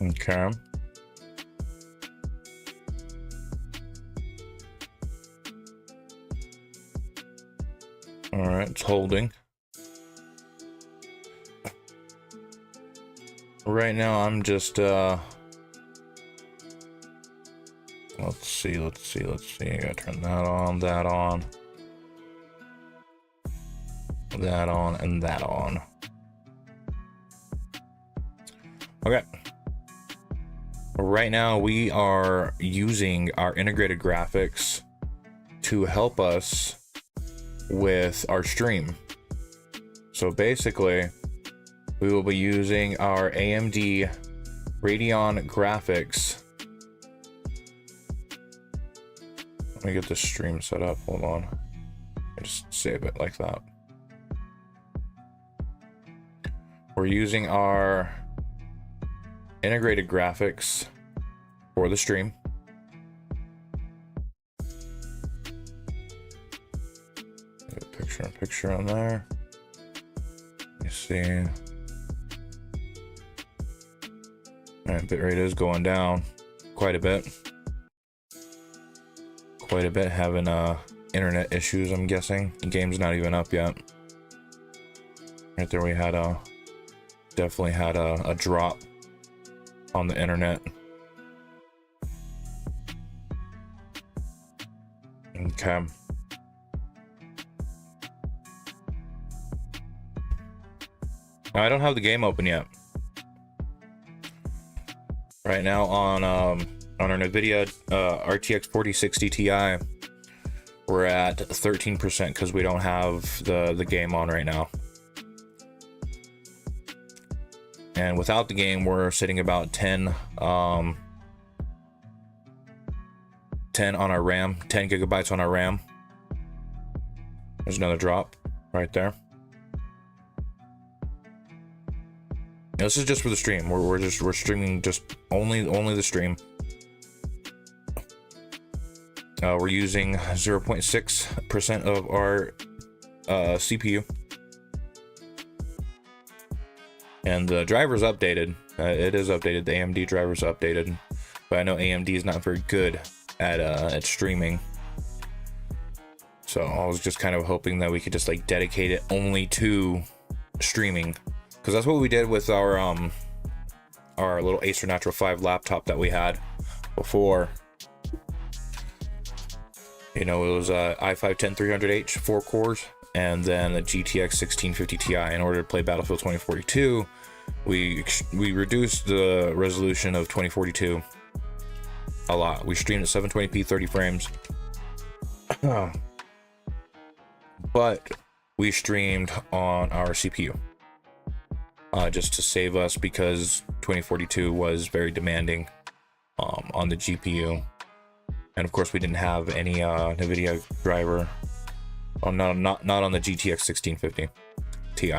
Okay. All right, it's holding. Right now, I'm just, let's see. I gotta turn that on, that on, and that on. Okay. Right now, we are using our integrated graphics to help us with our stream. So basically, we will be using our AMD Radeon graphics. Let me get the stream set up. Hold on. I just save it like that. We're using our integrated graphics for the stream. Picture on there. You see. All right, bitrate is going down quite a bit. Having internet issues, I'm guessing. The game's not even up yet. Right there, we had definitely had a drop on the internet. Okay. I don't have the game open yet. Right now on our NVIDIA RTX 4060 Ti, we're at 13% because we don't have the game on right now. And without the game, we're sitting about 10 on our RAM, 10 gigabytes on our RAM. There's another drop right there. This is just for the stream. We're streaming just only the stream. We're using 0.6% of our CPU, and the driver's updated. It is updated. The AMD driver's updated, but I know AMD is not very good at streaming. So I was just kind of hoping that we could just like dedicate it only to streaming. Because that's what we did with our little Acer Nitro 5 laptop that we had before. You know, it was a i5-10300H, 4 cores, and then a GTX 1650 Ti. In order to play Battlefield 2042, we reduced the resolution of 2042 a lot. We streamed at 720p, 30 frames. But we streamed on our CPU. Just to save us, because 2042 was very demanding on the GPU, and of course we didn't have any NVIDIA driver. Oh, not on the GTX 1650 Ti.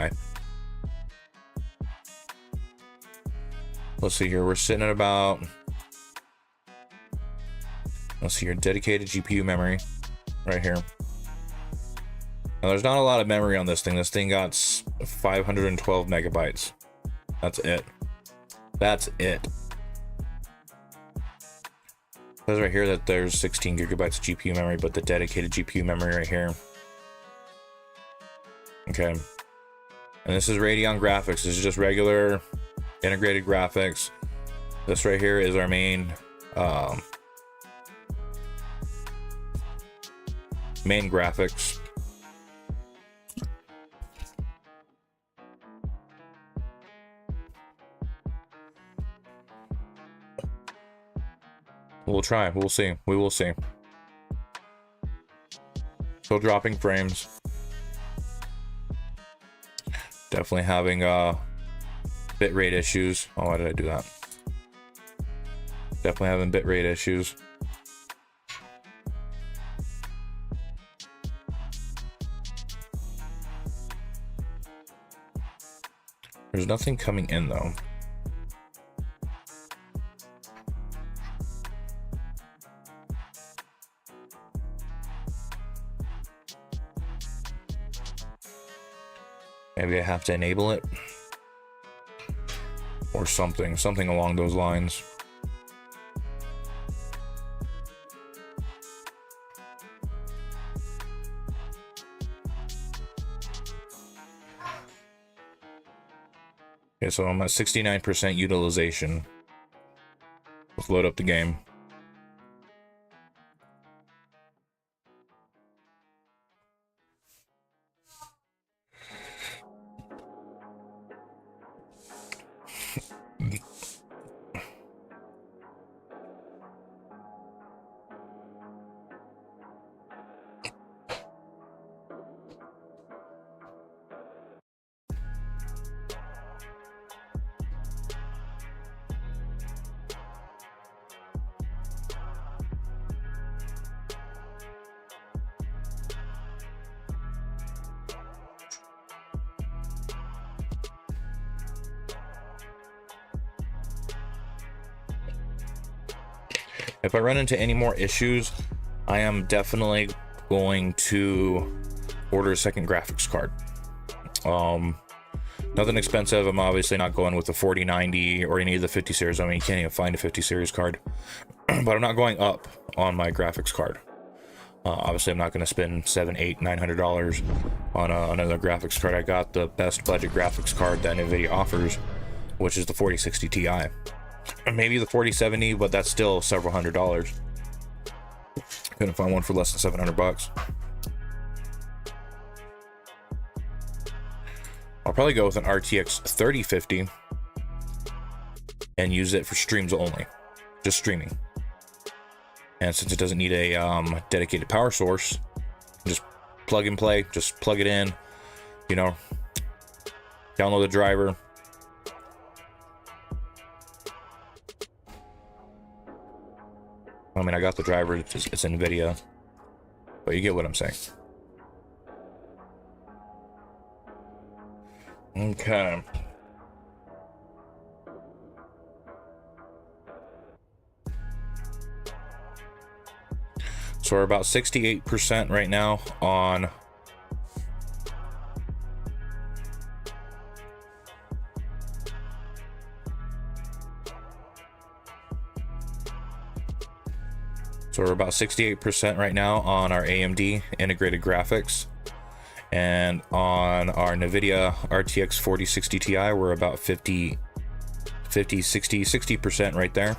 Let's see here. We're sitting at about. Let's see here. Dedicated GPU memory, right here. Now, there's not a lot of memory on this thing. This thing got 512 megabytes. That's it. That's it. It says right here that there's 16 gigabytes of GPU memory, but the dedicated GPU memory right here. Okay. And this is Radeon graphics. This is just regular integrated graphics. This right here is our main graphics. We'll try. We'll see. We will see. Still dropping frames. Definitely having bitrate issues. Oh, why did I do that? Definitely having bitrate issues. There's nothing coming in though. Maybe I have to enable it. or something along those lines. Okay, so I'm at 69% utilization. Let's load up the game. If I run into any more issues, I am definitely going to order a second graphics card. Nothing expensive. I'm obviously not going with the 4090 or any of the 50 series. I mean, you can't even find a 50 series card. But I'm not going up on my graphics card. Obviously, I'm not going to spend $700, $800, $900 on another graphics card. I got the best budget graphics card that NVIDIA offers, which is the 4060 Ti. Maybe the 4070, but that's still several $100s. Couldn't find one for less than $700. I'll probably go with an RTX 3050 and use it for streams only, just streaming. And since it doesn't need a dedicated power source, just plug and play, just plug it in, you know, download the driver. I mean, I got the driver, it's NVIDIA, but you get what I'm saying. Okay. So we're about 68% right now on So we're about 68% right now on our AMD integrated graphics. And on our NVIDIA RTX 4060 Ti, we're about 60% right there.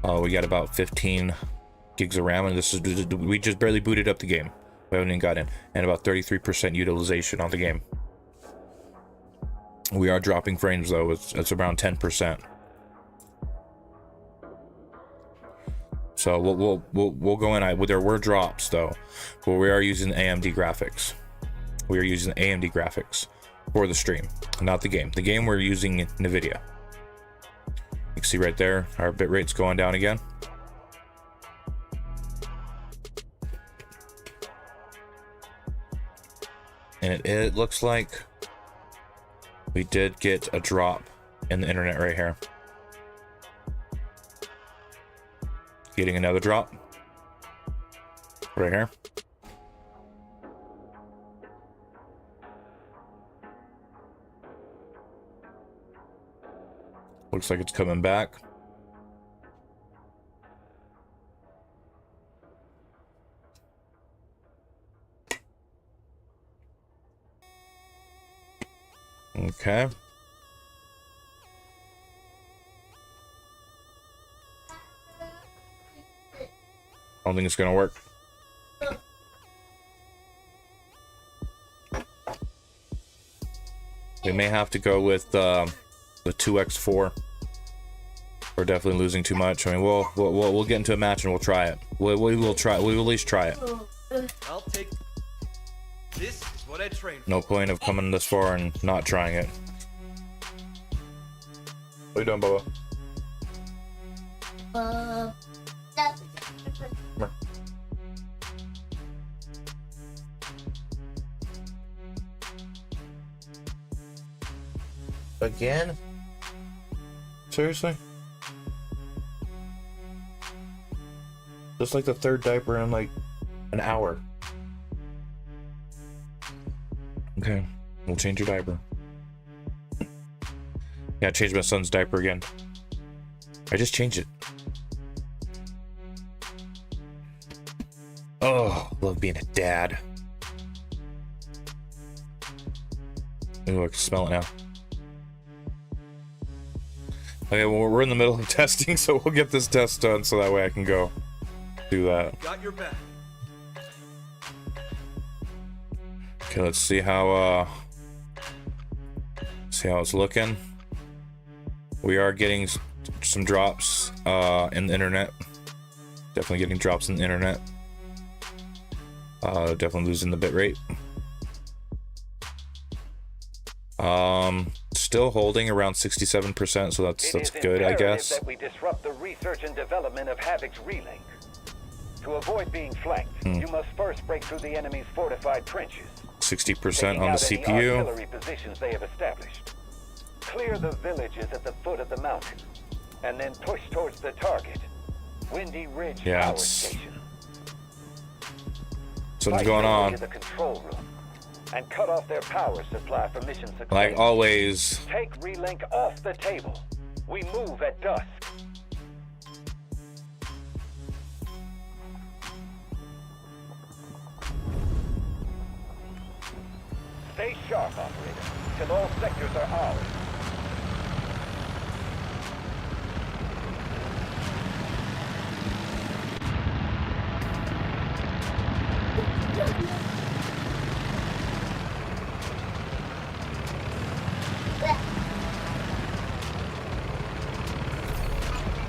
We got about 15 gigs of RAM, and this is, we just barely booted up the game. We haven't even got in. And about 33% utilization on the game. We are dropping frames though, it's around 10%. So we'll go in. There were drops though, but we are using AMD graphics. We are using AMD graphics for the stream, not the game. The game we're using NVIDIA. You can see right there, our bitrate's going down again. And it looks like we did get a drop in the internet right here. Getting another drop right here. Looks like it's coming back. Okay. I don't think it's gonna work. We may have to go with the 2x4. We're definitely losing too much. I mean, we'll get into a match and we'll try it. We will try. We will at least try it. I'll take this. Is what I trained for. No point of coming this far and not trying it. What are you doing, Bubba? Come here. Again? Seriously? Just like the third diaper in like an hour. Okay, we'll change your diaper. Yeah, I changed my son's diaper again. I just changed it. Oh, love being a dad. Ooh, I can smell it now. Okay, well, we're in the middle of testing, so we'll get this test done so that way I can go do that. Got your back. Okay, let's see how it's looking. We are getting some drops in the internet. Definitely getting drops in the internet. Definitely losing the bitrate. Still holding around 67%, so that's good, I guess. That we disrupt the research and development of Havoc's relink. To avoid being flanked, you must first break through the enemy's fortified trenches. 60% on the taking out any CPU. artillery positions they have established. Clear the villages at the foot of the mountain, and then push towards the target, Windy Ridge Power Station. Something's going on. The control room, and cut off their power supply for mission success. Like always. Take relink off the table. We move at dusk. Stay sharp, operator, till all sectors are ours.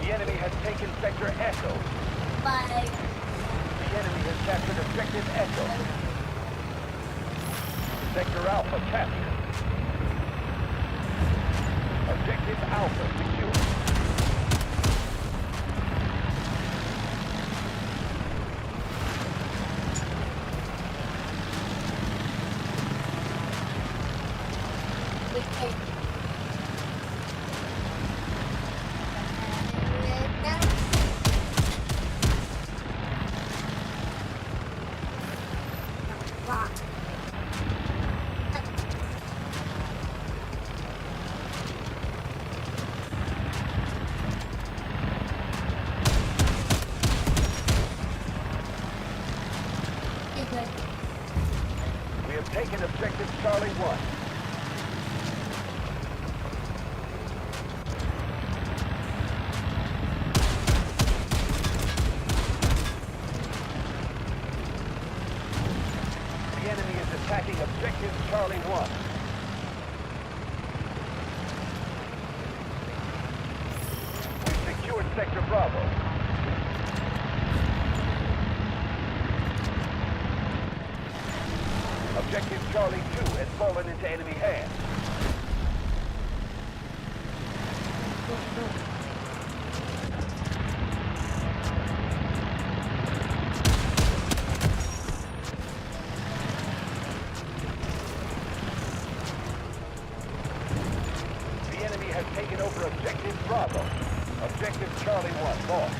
The enemy has taken Sector Echo. Bye. The enemy has captured Objective Echo. Sector Alpha captured. Objective Alpha secured. We have taken Objective Charlie 1. The enemy is attacking Objective Charlie 1. We've secured Sector Bravo. Objective Charlie 2 has fallen into enemy hands. The enemy has taken over Objective Bravo. Objective Charlie 1 lost.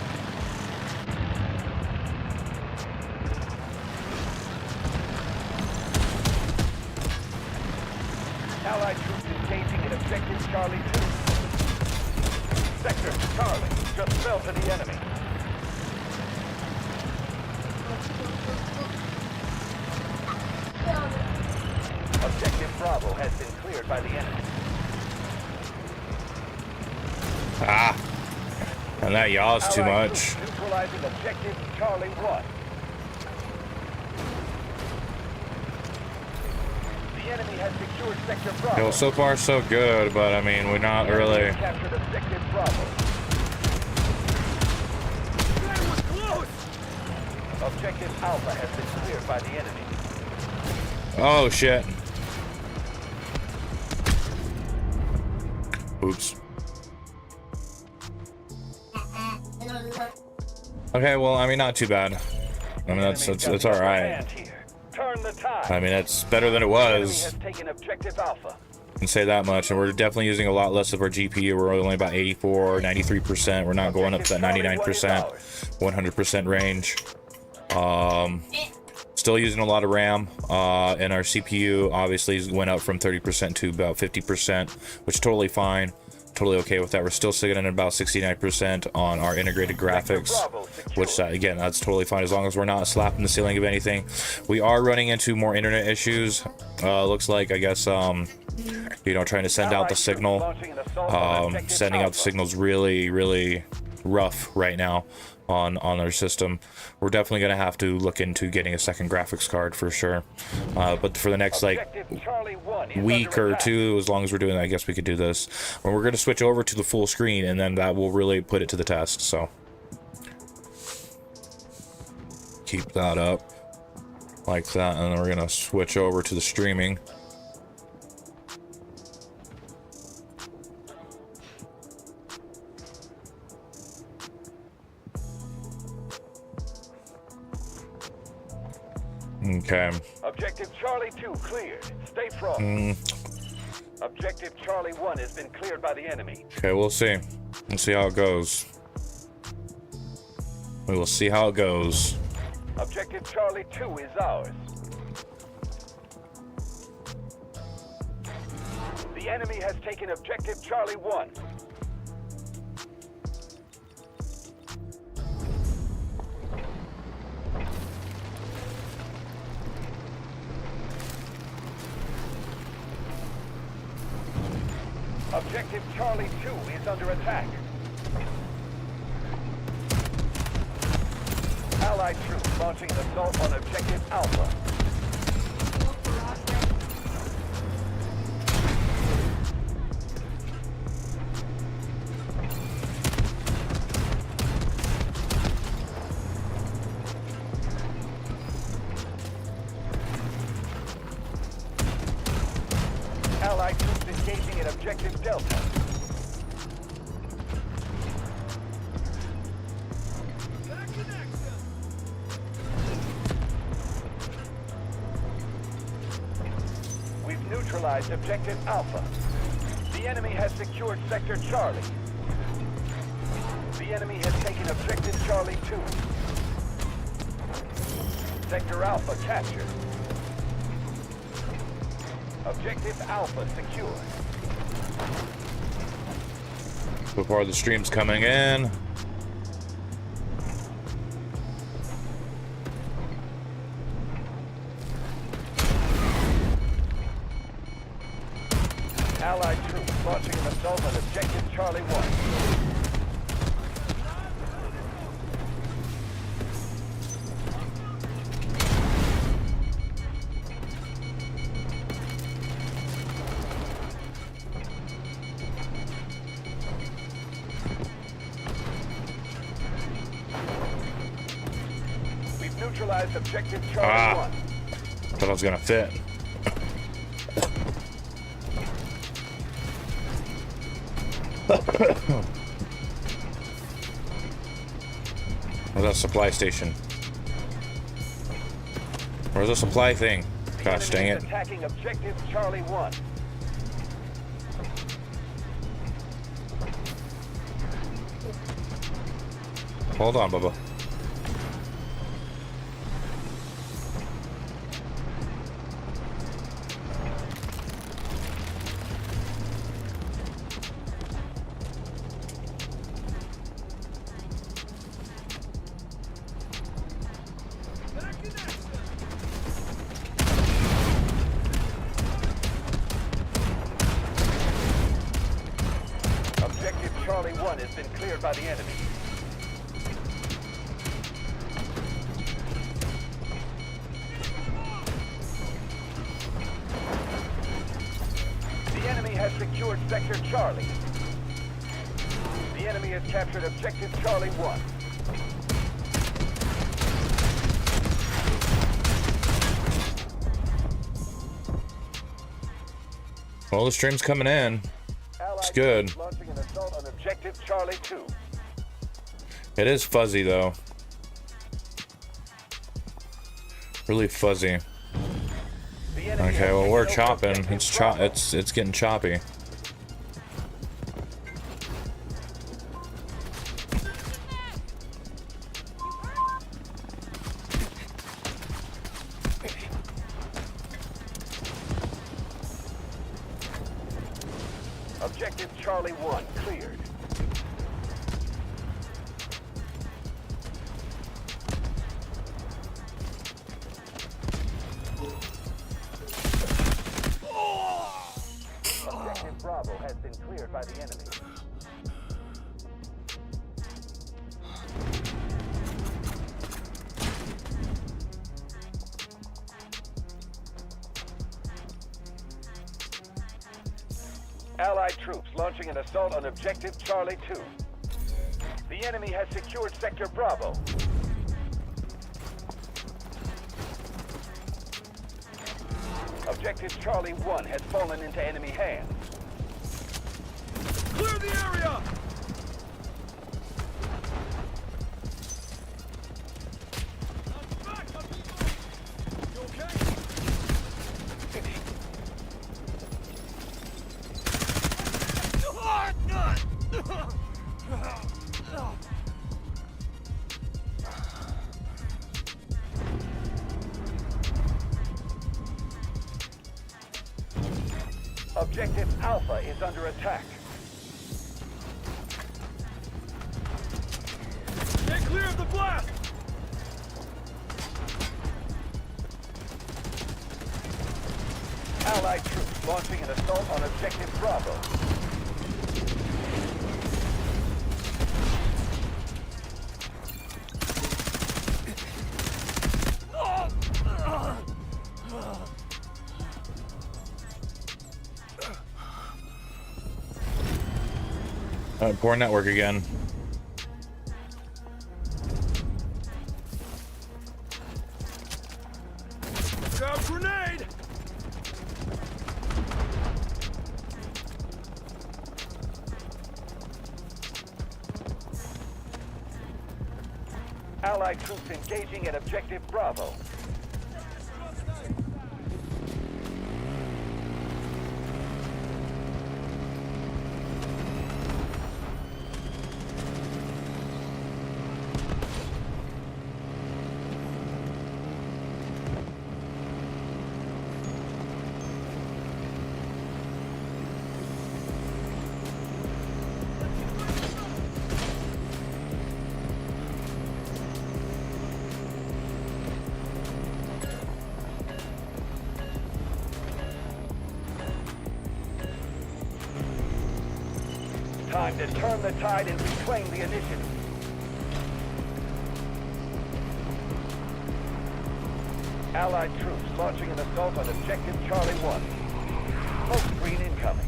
Allied troops engaging in Objective Charlie 2. Sector Charlie just fell to the enemy. Objective Bravo has been cleared by the enemy. Ah. And that yaws too Allied much. troops neutralizing Objective Charlie 1. The enemy has secured Sector Bravo. Well, so far so good, but I mean, we're not really. Captured Objective Bravo. That was close! Objective Alpha has been cleared by the enemy. Oh shit. Oops. Okay, well, I mean, not too bad. I mean, that's all right. Turn the tide. I mean, that's better than it The enemy was. has taken Objective Alpha. Can say that much. And we're definitely using a lot less of our GPU. We're only about 84, 93%. We're not going up to that 99%, 100% range. Still using a lot of RAM. And our CPU obviously went up from 30% to about 50%, which is totally fine. totally okay with that. We're still sitting at about 69% on our integrated graphics, which again, that's totally fine as long as we're not slapping the ceiling of anything. We are running into more internet issues. Looks like, I guess, you know, trying to send out the signal. Sending out the signal's really rough right now on our system. We're definitely gonna have to look into getting a second graphics card for sure. But for the next like week or two, as long as we're doing that, I guess we could do this. And we're gonna switch over to the full screen, and then that will really put it to the test. So keep that up like that, and then we're gonna switch over to the streaming. Okay. Objective Charlie 2 cleared. Stay frosty. Objective Charlie 1 has been cleared by the enemy. Okay, we'll see. We'll see how it goes. We will see how it goes. Objective Charlie 2 is ours. The enemy has taken Objective Charlie 1. Objective Charlie 2 is under attack. Allied troops launching an assault on Objective Alpha. Allied troops engaging at Objective Delta. We've neutralized Objective Alpha. The enemy has secured Sector Charlie. The enemy has taken Objective Charlie 2. Sector Alpha captured. Objective Alpha secure. So far the stream's coming in. Allied troops launching an assault on Objective Charlie 1. Neutralized Objective Charlie 1. Thought I was gonna fit. Where's that supply station? Where's the supply thing? Gosh dang it. Attacking Objective Charlie 1. Hold on, Bubba. Objective Charlie 1 has been cleared by the enemy. The enemy has secured Sector Charlie. The enemy has captured Objective Charlie 1. Well, the stream's coming in. It's good. Launching an assault on Objective Charlie 2. It is fuzzy though. Really fuzzy. Okay, well we're chopping. It's getting choppy. Objective Charlie 1 cleared. Objective Bravo has been cleared by the enemy. Allied troops launching an assault on Objective Charlie 2. The enemy has secured Sector Bravo. Objective Charlie 1 has fallen into enemy hands. Clear the area! You okay? Objective Alpha is under attack. Stay clear of the blast! Allied troops launching an assault on Objective Bravo. Poor network again. Grab grenade! Allied troops engaging at Objective Bravo. Time to turn the tide and reclaim the initiative. Allied troops launching an assault on Objective Charlie 1. Smoke screen incoming.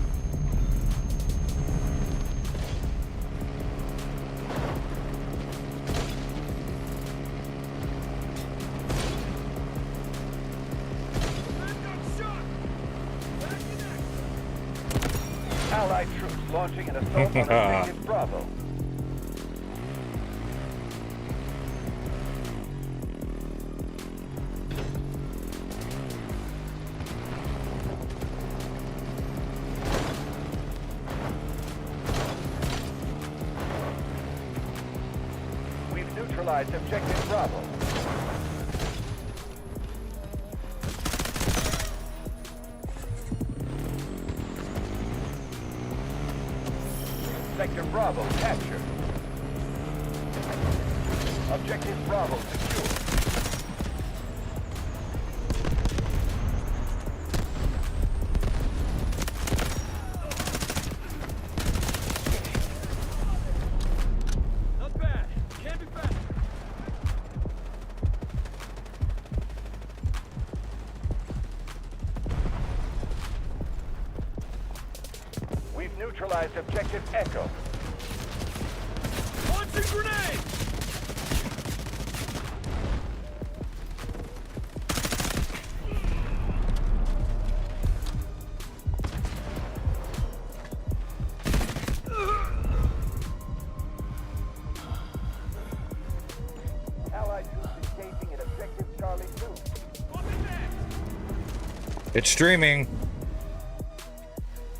Allied troops launching an assault on Objective Bravo. We've neutralized Objective Bravo. Sector Bravo captured. Objective Bravo secure. Not bad. Can't be faster. We've neutralized Objective Echo. Launching grenade! Allied troops engaging at Objective Charlie 2. It's streaming.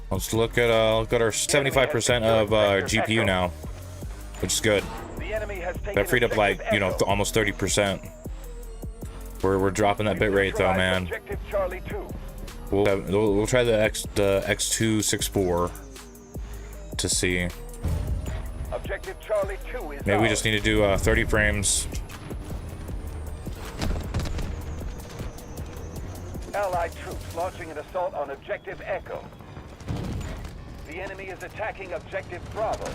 Let's look at our 75% of GPU now, which is good. The enemy has taken That freed up like, Objective you know, Echo. almost 30%. We're dropping that bit rate though, man. Objective Charlie 2. We'll try the X264. to see. Objective Charlie 2 is Maybe we ours. just need to do 30 frames. Allied troops launching an assault on Objective Echo. The enemy is attacking Objective Bravo.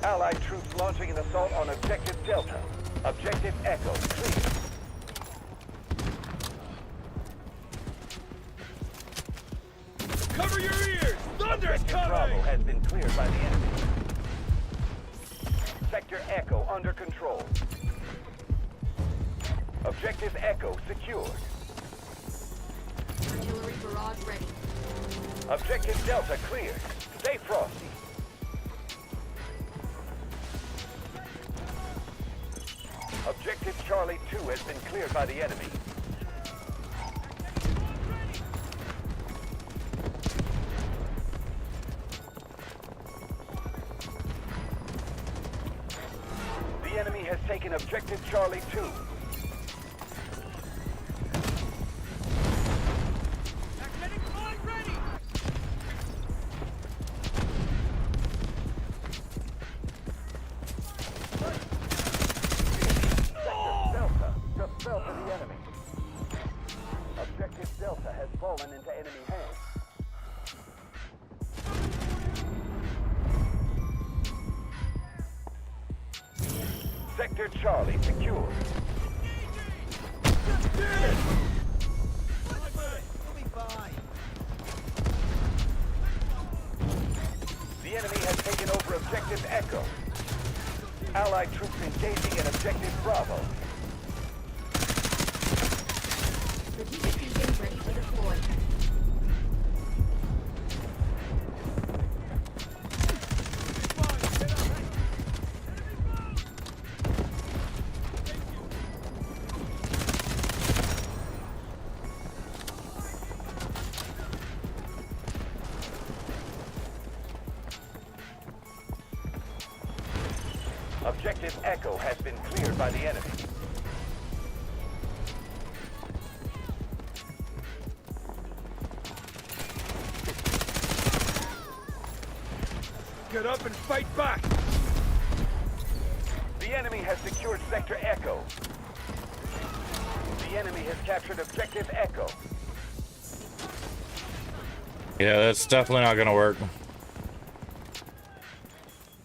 Allied troops launching an assault on Objective Delta. Objective Echo clear. Cover your ears! Thunder's Objective coming! Bravo has been cleared by the enemy. Sector Echo under control. Objective Echo secured. Artillery barrage ready. Objective Delta cleared. Stay frosty. Objective Charlie 2 has been cleared by the enemy. The enemy has taken Objective Charlie 2. Magnetic line ready! Delta just fell to the enemy. Objective Delta has fallen into enemy hands. Sector Charlie secured. We'll be fine. The enemy has taken over Objective Echo. Allied troops engaging in Objective Bravo. Strategic beacon ready for deploy. Objective Echo has been cleared by the enemy. Get up and fight back! The enemy has secured Sector Echo. The enemy has captured Objective Echo. Yeah, that's definitely not gonna work.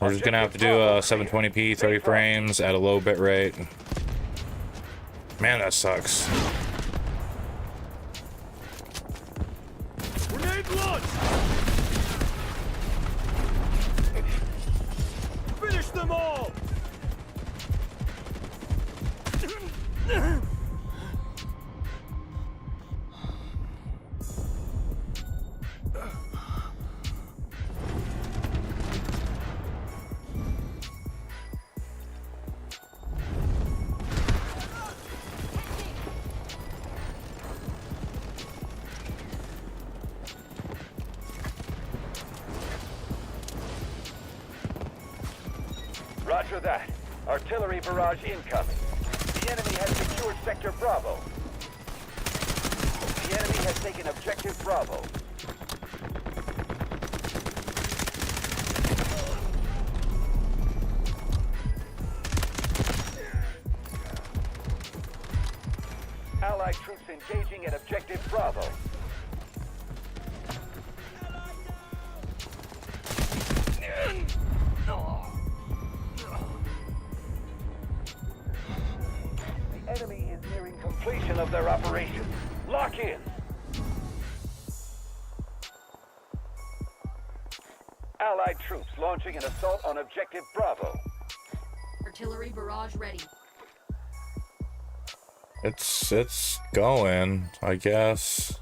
We're just gonna have to do 720p, 30 frames at a low bit rate. Man, that sucks. Grenade launch! Finish them all! Roger that. Artillery barrage incoming. The enemy has secured Sector Bravo. The enemy has taken Objective Bravo. Allied troops engaging at Objective Bravo. The enemy is nearing completion of their operation. Lock in. Allied troops launching an assault on Objective Bravo. Artillery barrage ready. It's going, I guess.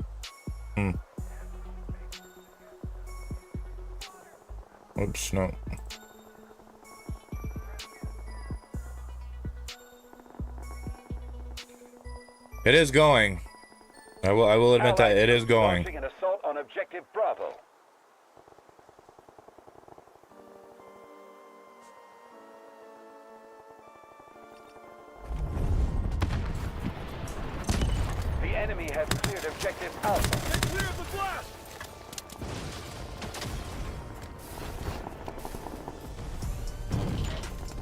Oops, no. It is going. I will admit that it is going. Launching an assault on Objective Bravo. objective Alpha. Get clear of the blast!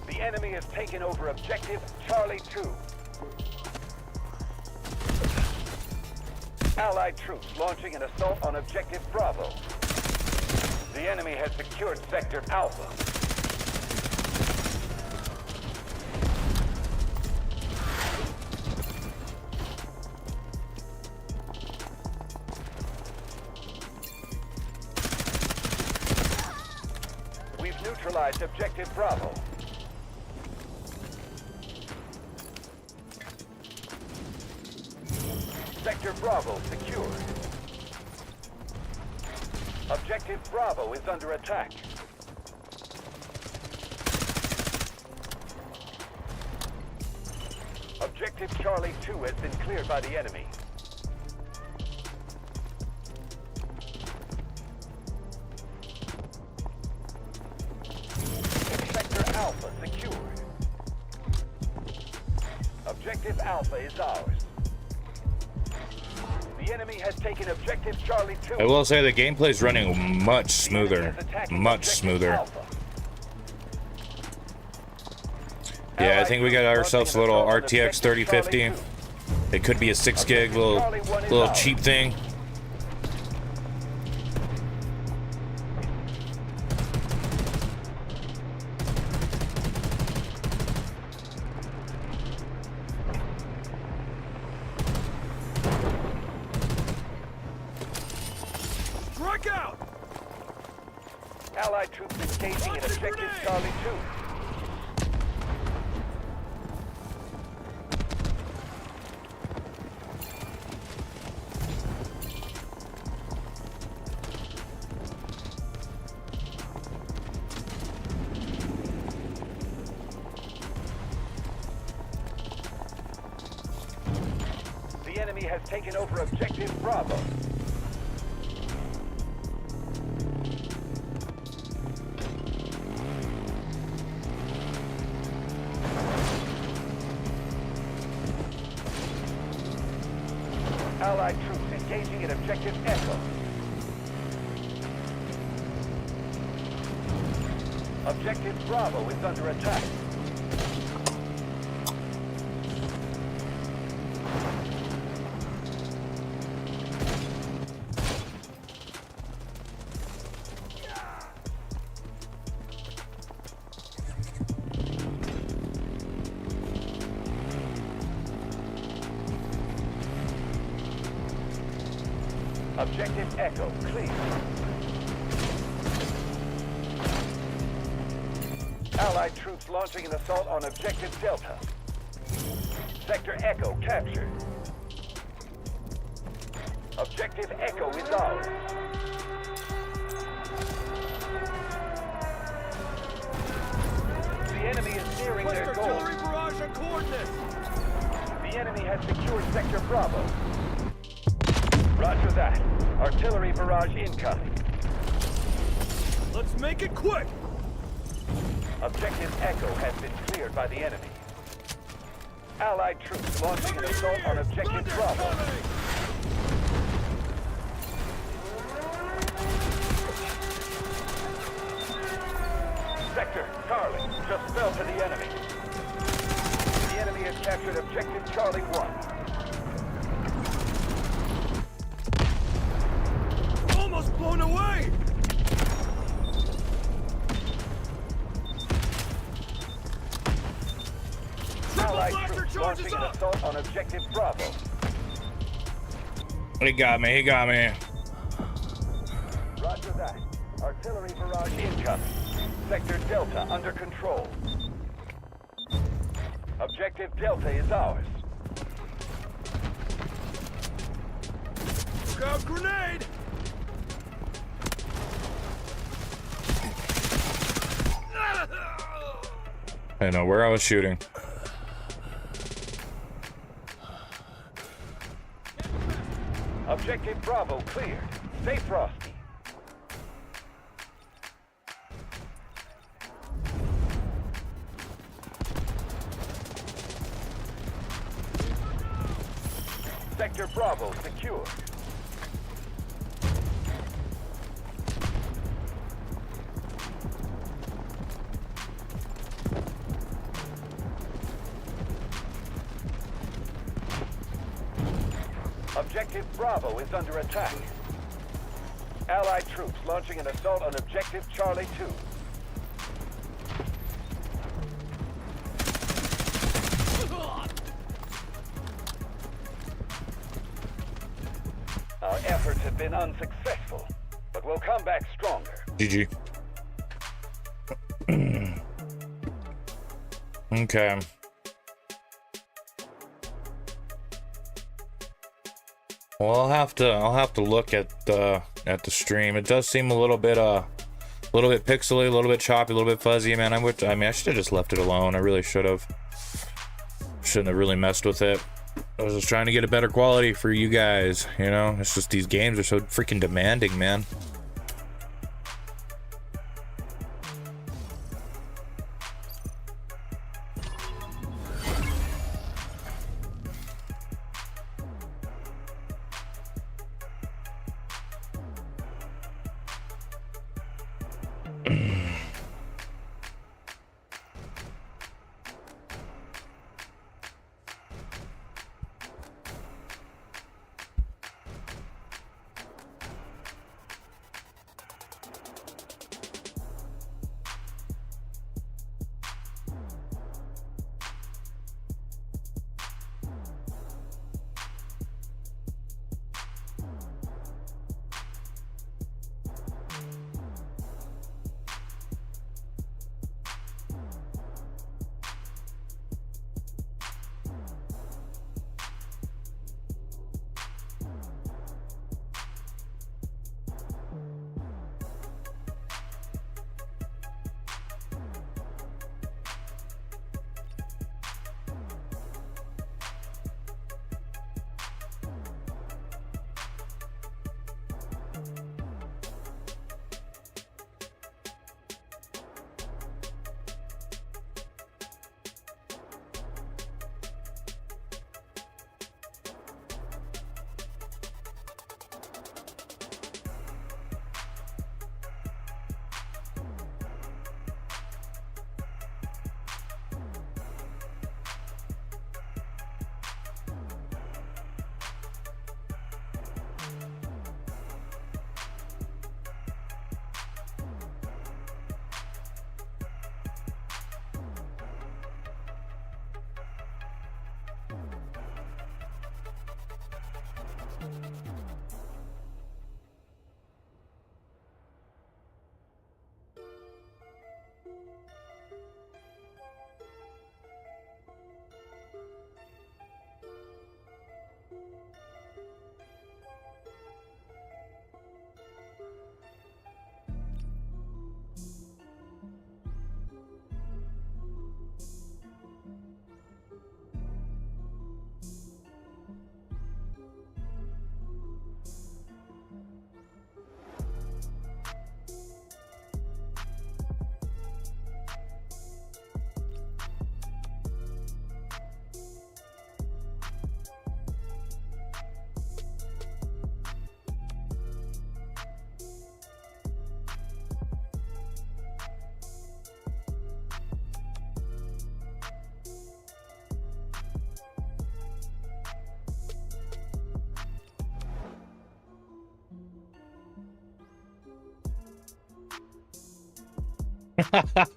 The enemy has taken over objective Charlie 2. Allied troops launching an assault on objective Bravo. The enemy has secured sector Alpha. We've neutralized objective Bravo. Sector Bravo secured. Objective Bravo is under attack. Objective Charlie 2 has been cleared by the enemy. Sector Alpha secured. Objective Alpha is ours. The enemy has taken objective Charlie 2. I will say the gameplay is running much smoother. Much smoother. Yeah, I think we got ourselves a little RTX 3050. It could be a 6 gig, little cheap thing. Strike out! Allied troops engaging in objective Charlie 2. The enemy has taken over objective Bravo. Allied troops engaging in objective Echo. Objective Bravo is under attack. Objective Echo clear. Allied troops launching an assault on objective Delta. Sector Echo captured. Objective Echo is ours. The enemy is nearing their West goal. artillery barrage on coordinates! The enemy has secured Sector Bravo. Roger that. Artillery barrage incoming. Let's make it quick! Objective Echo has been cleared by the enemy. Allied troops launching an assault on objective Bravo. Sector Charlie just fell to the enemy. The enemy has captured objective Charlie 1. Almost blown away! Allied blaster troops charges launching an up! assault on objective Bravo. He got me. He got me. Roger that. Artillery barrage incoming. Sector Delta under control. Objective Delta is ours. Look out, grenade! I don't know where I was shooting. Objective Bravo cleared. Stay frosty. Sector Bravo secure. Objective Bravo is under attack. Allied troops launching an assault on Objective Charlie 2. Our efforts have been unsuccessful, but we'll come back stronger. GG. Okay. Well, I'll have to look at the stream. It does seem a little bit pixely, a little bit choppy, a little bit fuzzy, man. I should have just left it alone. I really should have. Shouldn't have really messed with it. I was just trying to get a better quality for you guys, you know? It's just these games are so freaking demanding, man.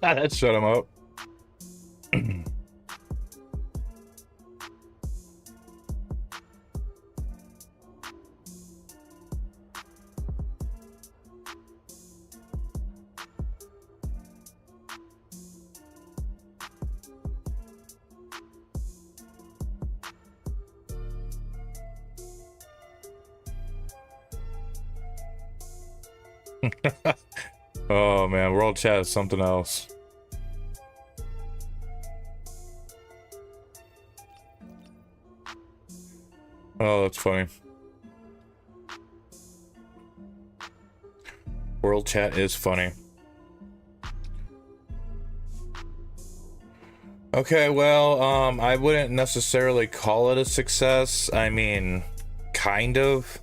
That shut him up. Oh man, world chat is something else. Oh, that's funny. World chat is funny. Okay, well, I wouldn't necessarily call it a success. I mean, kind of.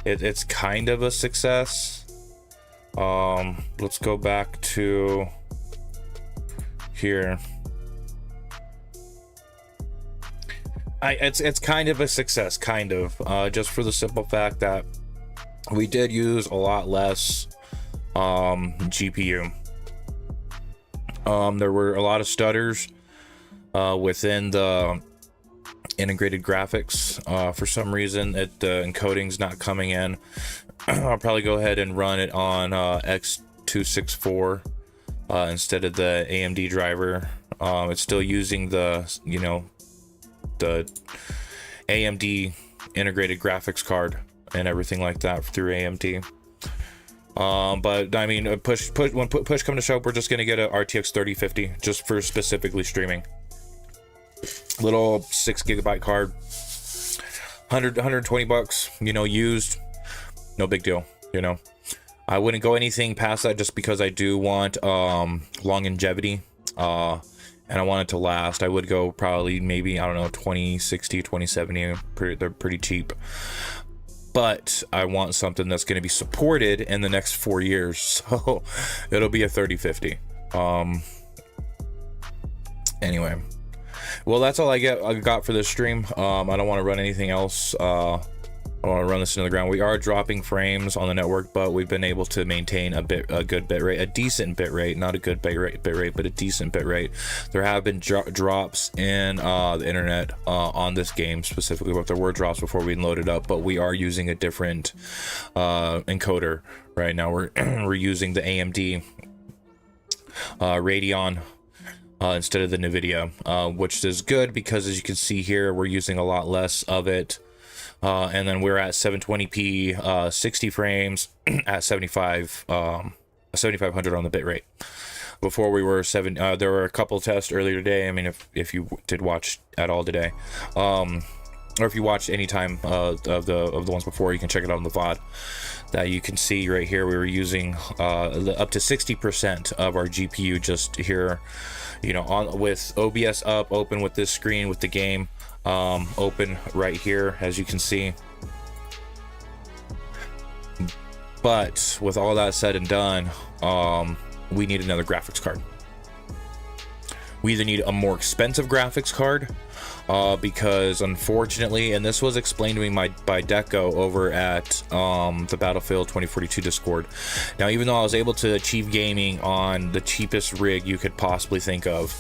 It's kind of a success. Let's go back to here. It's kind of a success, kind of. Just for the simple fact that we did use a lot less GPU. There were a lot of stutters within the integrated graphics. For some reason, the encoding's not coming in. I'll probably go ahead and run it on X264 instead of the AMD driver. It's still using the, you know, the AMD integrated graphics card and everything like that through AMD. But I mean, when push come to shove, we're just gonna get a RTX 3050 just for specifically streaming. Little 6 GB card, 120 bucks, you know, used, no big deal, you know. I wouldn't go anything past that just because I do want longevity, and I want it to last. I would go probably maybe, I don't know, 2060, 2070. They're pretty cheap. But I want something that's going to be supported in the next 4 years, so it'll be a 3050. Anyway, well, that's all I got for this stream. I don't want to run anything else. I want to run this into the ground. We are dropping frames on the network, but we've been able to maintain a good bit rate, a decent bit rate, not a good bit rate, but a decent bit rate. There have been drops in the internet on this game specifically, but there were drops before we loaded up. But we are using a different encoder right now. We're using the AMD Radeon instead of the NVIDIA, which is good because, as you can see here, we're using a lot less of it. And then we're at 720p, 60 frames at 7500 on the bit rate. Before we were there were a couple tests earlier today. I mean, if you did watch at all today, or if you watched any time of the ones before, you can check it out on the VOD. That you can see right here, we were using up to 60% of our GPU just here, you know, on with OBS up, open with this screen with the game. Open right here, as you can see. But with all that said and done, we need another graphics card. We either need a more expensive graphics card, because unfortunately, and this was explained to me by Deco over at the Battlefield 2042 Discord. Now, even though I was able to achieve gaming on the cheapest rig you could possibly think of,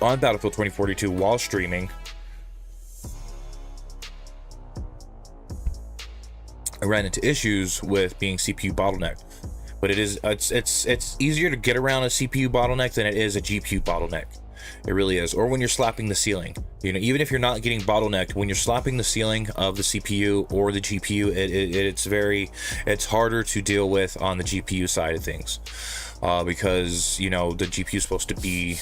on Battlefield 2042 while streaming, I ran into issues with being CPU bottlenecked. But it's easier to get around a CPU bottleneck than it is a GPU bottleneck. It really is. Or when you're slapping the ceiling, you know, even if you're not getting bottlenecked, when you're slapping the ceiling of the CPU or the GPU, it's harder to deal with on the GPU side of things. Because, you know, the GPU is supposed to be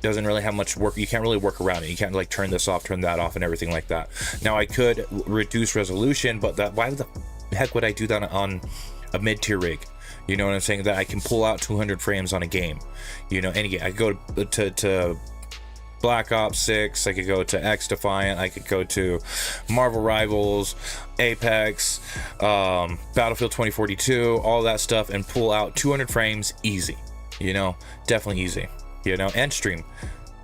doesn't really have much work. You can't really work around it. You can't like turn this off, turn that off, and everything like that. Now, I could reduce resolution, but why the heck would I do that on a mid-tier rig? You know what I'm saying? That I can pull out 200 frames on a game. You know, any game. I could go to Black Ops 6, I could go to X Defiant, I could go to Marvel Rivals, Apex, Battlefield 2042, all that stuff, and pull out 200 frames easy. You know, definitely easy. You know, and stream.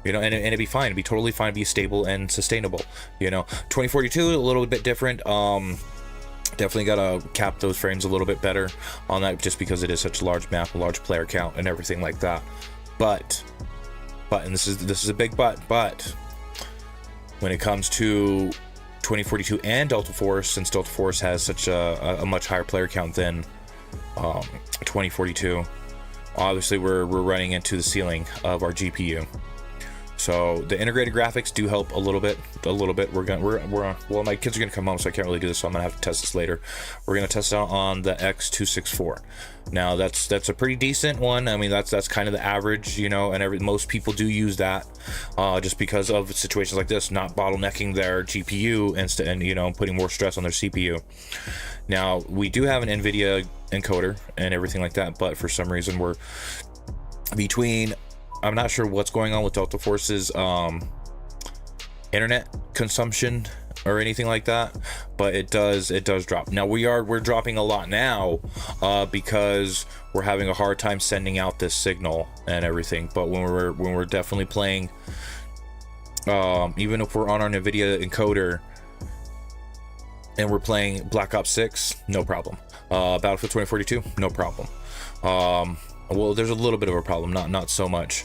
You know, and it'd be fine. It'd be totally fine. It'd be stable and sustainable. You know, 2042 a little bit different. Definitely gotta cap those frames a little bit better on that, just because it is such a large map, a large player count, and everything like that. But and this is a big but when it comes to 2042 and Delta Force, since Delta Force has such a much higher player count than 2042, obviously we're running into the ceiling of our GPU. So the integrated graphics do help a little bit. Well, my kids are gonna come home, so I can't really do this, so I'm gonna have to test this later. We're gonna test it out on the X264. Now that's a pretty decent one. I mean, that's kind of the average, you know, and most people do use that just because of situations like this, not bottlenecking their GPU and you know, putting more stress on their CPU. Now, we do have an NVIDIA encoder and everything like that, but for some reason we're between I'm not sure what's going on with Delta Force's internet consumption or anything like that, but it does drop. Now we're dropping a lot now because we're having a hard time sending out this signal and everything. But when we're definitely playing, even if we're on our NVIDIA encoder and we're playing Black Ops 6, no problem. Battlefield 2042, no problem. Well, there's a little bit of a problem, not so much.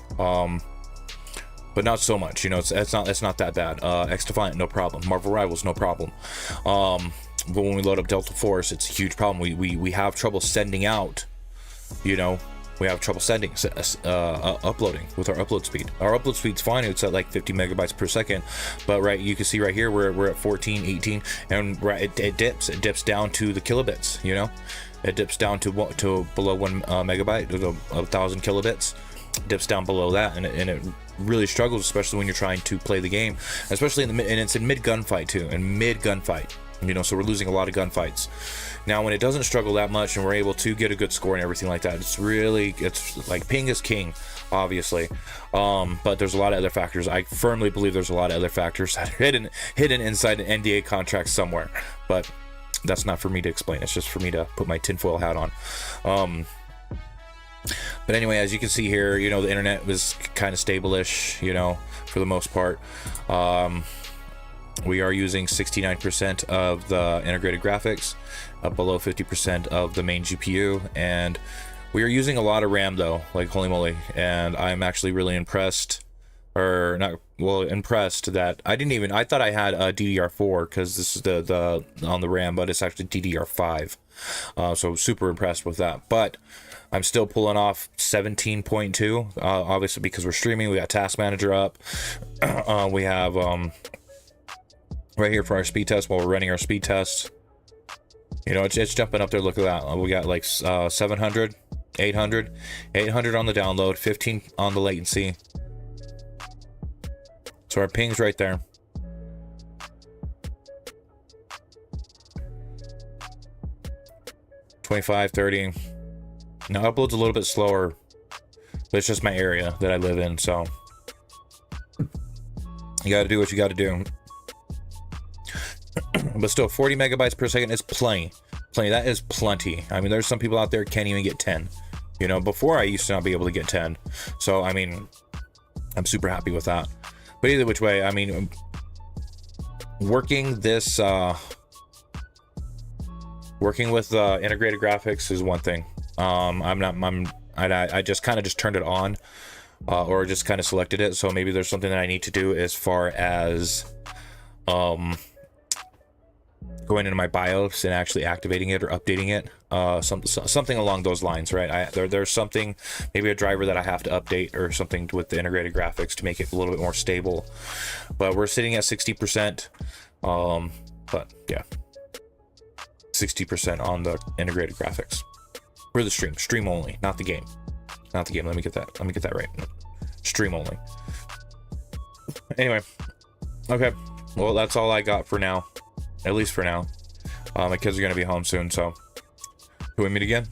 But not so much, you know. It's not that bad. X Defiant, no problem. Marvel Rivals, no problem. But when we load up Delta Force, it's a huge problem. We have trouble sending out, you know. We have trouble sending, uploading with our upload speed. Our upload speed's fine. It's at like 50 megabytes per second. But right, you can see right here, we're at 14, 18, and right, it dips down to the kilobits, you know. It dips down to below 1 megabyte, 1,000 kilobits. Dips down below that, and it really struggles, especially when you're trying to play the game, especially in the and it's in mid gunfight too, you know, so we're losing a lot of gunfights. Now when it doesn't struggle that much and we're able to get a good score and everything like that, it's like ping is king, obviously. But there's a lot of other factors. I firmly believe there's a lot of other factors that are hidden inside an NDA contract somewhere, but that's not for me to explain. It's just for me to put my tinfoil hat on. But anyway, as you can see here, you know, the internet was kind of stable-ish, you know, for the most part. We are using 69% of the integrated graphics, below 50% of the main GPU, and we are using a lot of RAM though, like holy moly. And I'm actually really impressed, or not, well, impressed that I thought I had a DDR4 because this is the on the RAM, but it's actually DDR5. So super impressed with that. But I'm still pulling off 17.2, obviously because we're streaming. We got Task Manager up. We have right here for our speed test, while we're running our speed tests, you know, it's jumping up there. Look at that. We got like 700, 800 on the download, 15 on the latency. So our ping's right there. $25, $30. Now upload's a little bit slower, but it's just my area that I live in, so you got to do what you got to do. But still, 40 megabytes per second is plenty. That is plenty. I mean, there's some people out there can't even get 10. You know, before I used to not be able to get 10. So I mean, I'm super happy with that. But either which way, I mean, working this, working with integrated graphics is one thing. I just kind of turned it on, or just kind of selected it. So maybe there's something that I need to do as far as going into my BIOS and actually activating it or updating it, something along those lines, right? There's something, maybe a driver that I have to update or something with the integrated graphics to make it a little bit more stable. But we're sitting at 60%, but yeah, 60% on the integrated graphics for the stream only, not the game. Let me get that right. Stream only. Anyway, okay, well, that's all I got for now, at least for now. My kids are gonna be home soon, so can we meet again?